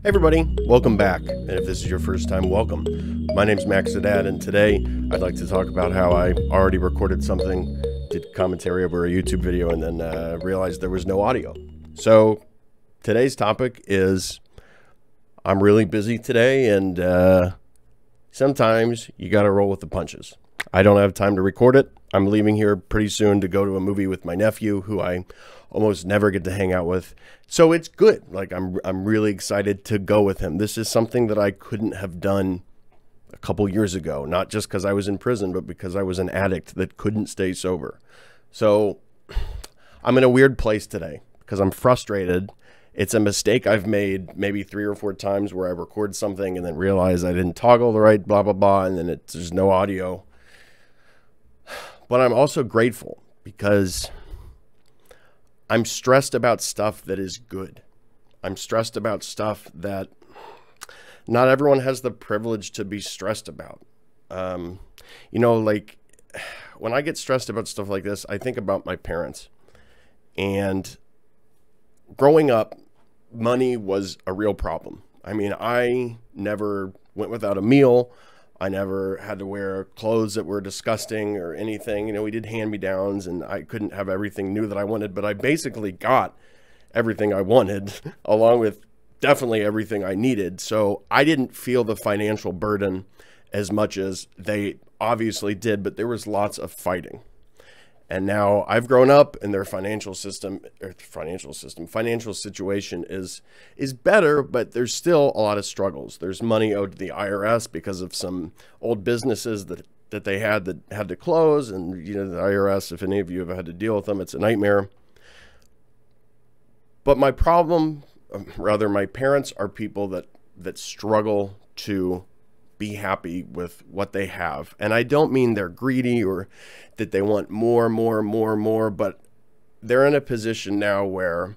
Hey everybody, welcome back. And if this is your first time, welcome. My name's Haddad, and today I'd like to talk about how I already recorded something, did commentary over a YouTube video, and then realized there was no audio. So today's topic is I'm really busy today, and sometimes you gotta roll with the punches. I don't have time to record it. I'm leaving here pretty soon to go to a movie with my nephew, who I almost never get to hang out with. So it's good. Like I'm really excited to go with him. This is something that I couldn't have done a couple years ago, not just because I was in prison, but because I was an addict that couldn't stay sober. So I'm in a weird place today because I'm frustrated. It's a mistake I've made maybe 3 or 4 times where I record something and then realize I didn't toggle the right blah, blah, blah, and then there's no audio. But I'm also grateful because I'm stressed about stuff that is good. I'm stressed about stuff that not everyone has the privilege to be stressed about. You know, like when I get stressed about stuff like this, I think about my parents. And growing up, money was a real problem. I mean, I never went without a meal. I never had to wear clothes that were disgusting or anything. You know, we did hand-me-downs, and I couldn't have everything new that I wanted, but I basically got everything I wanted, along with definitely everything I needed. So I didn't feel the financial burden as much as they obviously did, but there was lots of fighting. And now I've grown up, and their financial situation is better, but there's still a lot of struggles. There's money owed to the IRS because of some old businesses that they had to close. And, you know, the IRS, if any of you have had to deal with them, it's a nightmare. But my problem, rather, my parents are people that struggle to be happy with what they have. And I don't mean they're greedy or that they want more, but they're in a position now where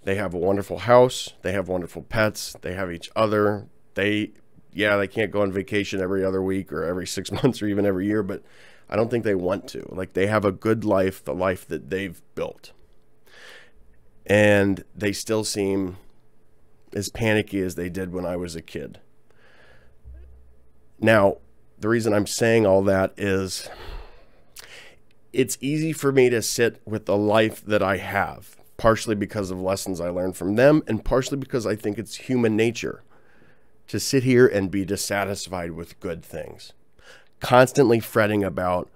they have a wonderful house, they have wonderful pets, they have each other. They can't go on vacation every other week or every 6 months or even every year, but I don't think they want to. Like, they have a good life, the life that they've built. And they still seem as panicky as they did when I was a kid. Now, the reason I'm saying all that is it's easy for me to sit with the life that I have, partially because of lessons I learned from them, and partially because I think it's human nature to sit here and be dissatisfied with good things, constantly fretting about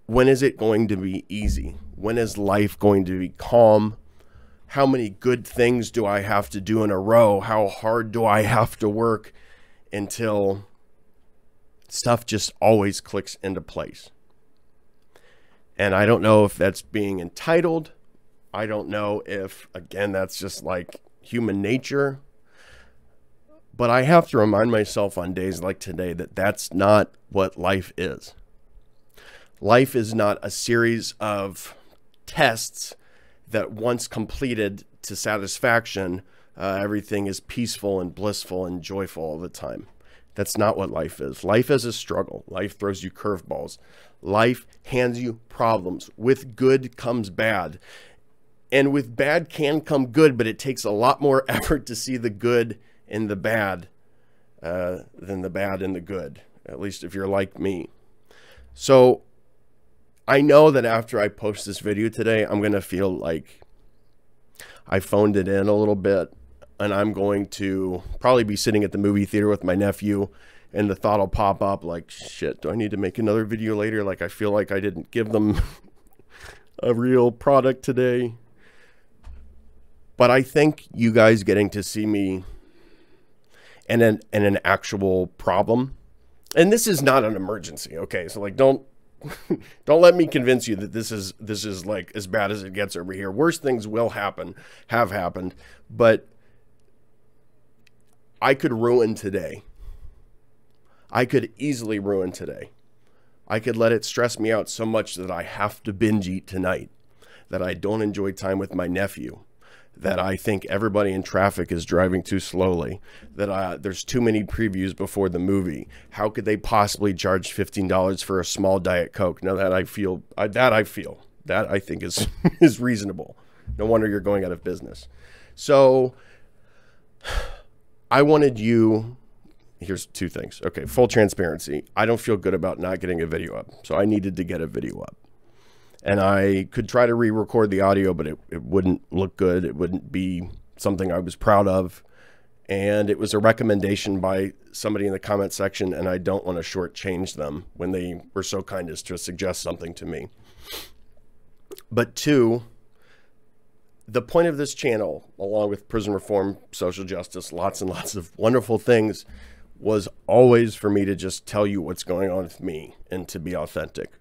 when is it going to be easy? When is life going to be calm? How many good things do I have to do in a row? How hard do I have to work until stuff just always clicks into place? And I don't know if that's being entitled. I don't know if, again, that's just like human nature. But I have to remind myself on days like today that that's not what life is. Life is not a series of tests that once completed to satisfaction, everything is peaceful and blissful and joyful all the time. That's not what life is. Life is a struggle. Life throws you curveballs. Life hands you problems. With good comes bad. And with bad can come good, but it takes a lot more effort to see the good in the bad than the bad in the good, at least if you're like me. So I know that after I post this video today, I'm going to feel like I phoned it in a little bit. And I'm going to probably be sitting at the movie theater with my nephew, and the thought will pop up like, shit, do I need to make another video later? Like, I feel like I didn't give them a real product today. But I think you guys getting to see me in an actual problem, and this is not an emergency, okay? So like, don't let me convince you that this is like as bad as it gets over here. Worse things will happen, have happened, but I could ruin today. I could easily ruin today. I could let it stress me out so much that I have to binge eat tonight, that I don't enjoy time with my nephew, that I think everybody in traffic is driving too slowly, that there's too many previews before the movie. How could they possibly charge $15 for a small Diet Coke? Now that I think is reasonable. No wonder you're going out of business. So I wanted you, here's two things. Okay, full transparency. I don't feel good about not getting a video up. So I needed to get a video up. And I could try to re-record the audio, but it wouldn't look good. It wouldn't be something I was proud of. And it was a recommendation by somebody in the comment section, and I don't want to shortchange them when they were so kind as to suggest something to me. But two, the point of this channel, along with prison reform, social justice, lots and lots of wonderful things, was always for me to just tell you what's going on with me and to be authentic.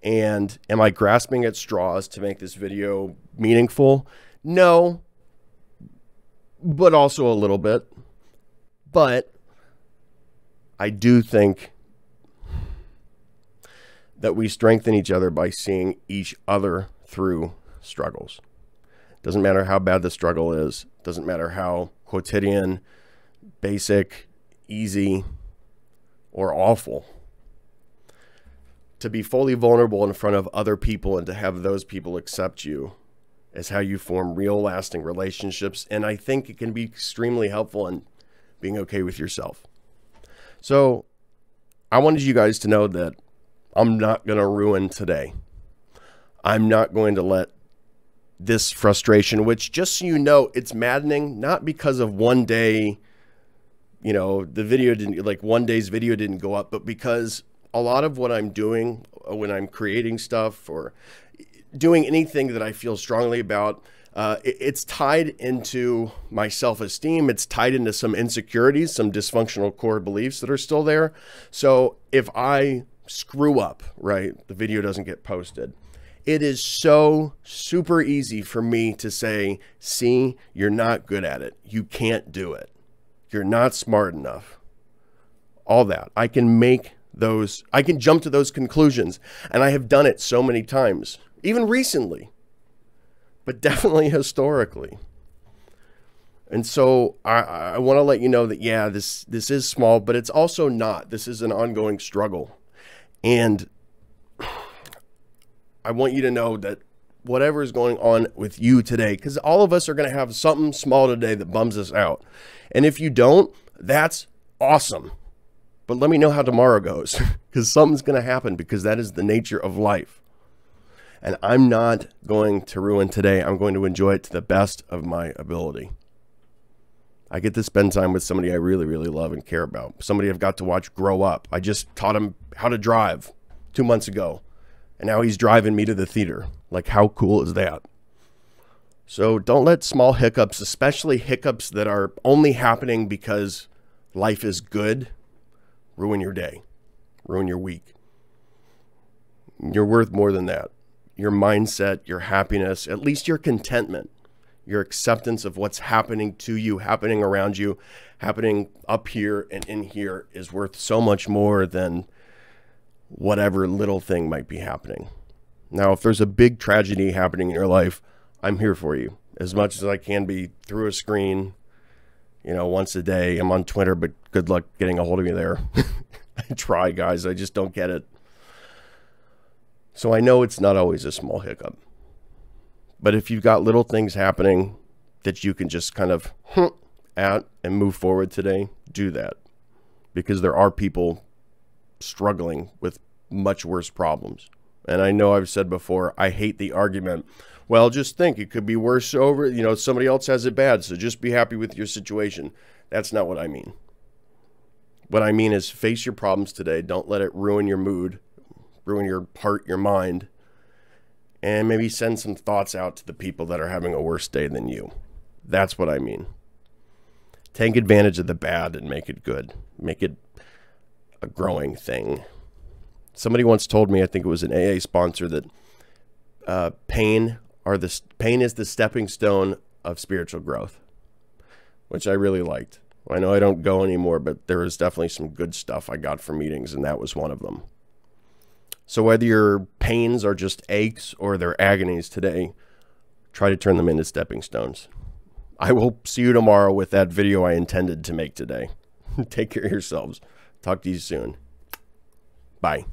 And am I grasping at straws to make this video meaningful? No, but also a little bit. But I do think that we strengthen each other by seeing each other through struggles. Doesn't matter how bad the struggle is. Doesn't matter how quotidian, basic, easy, or awful. To be fully vulnerable in front of other people and to have those people accept you is how you form real lasting relationships. And I think it can be extremely helpful in being okay with yourself. So I wanted you guys to know that I'm not going to ruin today. I'm not going to let this frustration, which, just so you know, it's maddening, not because of one day, you know, the video didn't, like one day's video didn't go up, but because a lot of what I'm doing when I'm creating stuff or doing anything that I feel strongly about, it's tied into my self-esteem. It's tied into some insecurities, some dysfunctional core beliefs that are still there. So if I screw up, right, the video doesn't get posted, it is so super easy for me to say, see, you're not good at it. You can't do it. You're not smart enough. All that. I can jump to those conclusions, and I have done it so many times, even recently, but definitely historically. And so I want to let you know that, yeah, this is small, but it's also not. This is an ongoing struggle. And I want you to know that whatever is going on with you today, because all of us are going to have something small today that bums us out. And if you don't, that's awesome. But let me know how tomorrow goes, because something's going to happen, because that is the nature of life. And I'm not going to ruin today. I'm going to enjoy it to the best of my ability. I get to spend time with somebody I really, really love and care about. Somebody I've got to watch grow up. I just taught him how to drive 2 months ago, and now he's driving me to the theater. Like, how cool is that? So don't let small hiccups, especially hiccups that are only happening because life is good, ruin your day, ruin your week. You're worth more than that. Your mindset, your happiness, at least your contentment, your acceptance of what's happening to you, happening around you, happening up here and in here is worth so much more than whatever little thing might be happening. Now, if there's a big tragedy happening in your life, I'm here for you as much as I can be through a screen, you know, once a day. I'm on Twitter, but good luck getting a hold of me there. I try, guys. I just don't get it. So I know it's not always a small hiccup. But if you've got little things happening that you can just kind of at and move forward today, do that. Because there are people struggling with much worse problems. And I know I've said before, I hate the argument, well, just think it could be worse over, you know, somebody else has it bad, so just be happy with your situation. That's not what I mean. What I mean is face your problems today. Don't let it ruin your mood, ruin your heart, your mind, and maybe send some thoughts out to the people that are having a worse day than you. That's what I mean. Take advantage of the bad and make it good. Make it a growing thing. Somebody once told me, I think it was an AA sponsor, that pain is the stepping stone of spiritual growth, which I really liked. I know I don't go anymore, but there was definitely some good stuff I got from meetings, and that was one of them. So whether your pains are just aches or they're agonies today, try to turn them into stepping stones. I will see you tomorrow with that video I intended to make today. Take care of yourselves. Talk to you soon. Bye.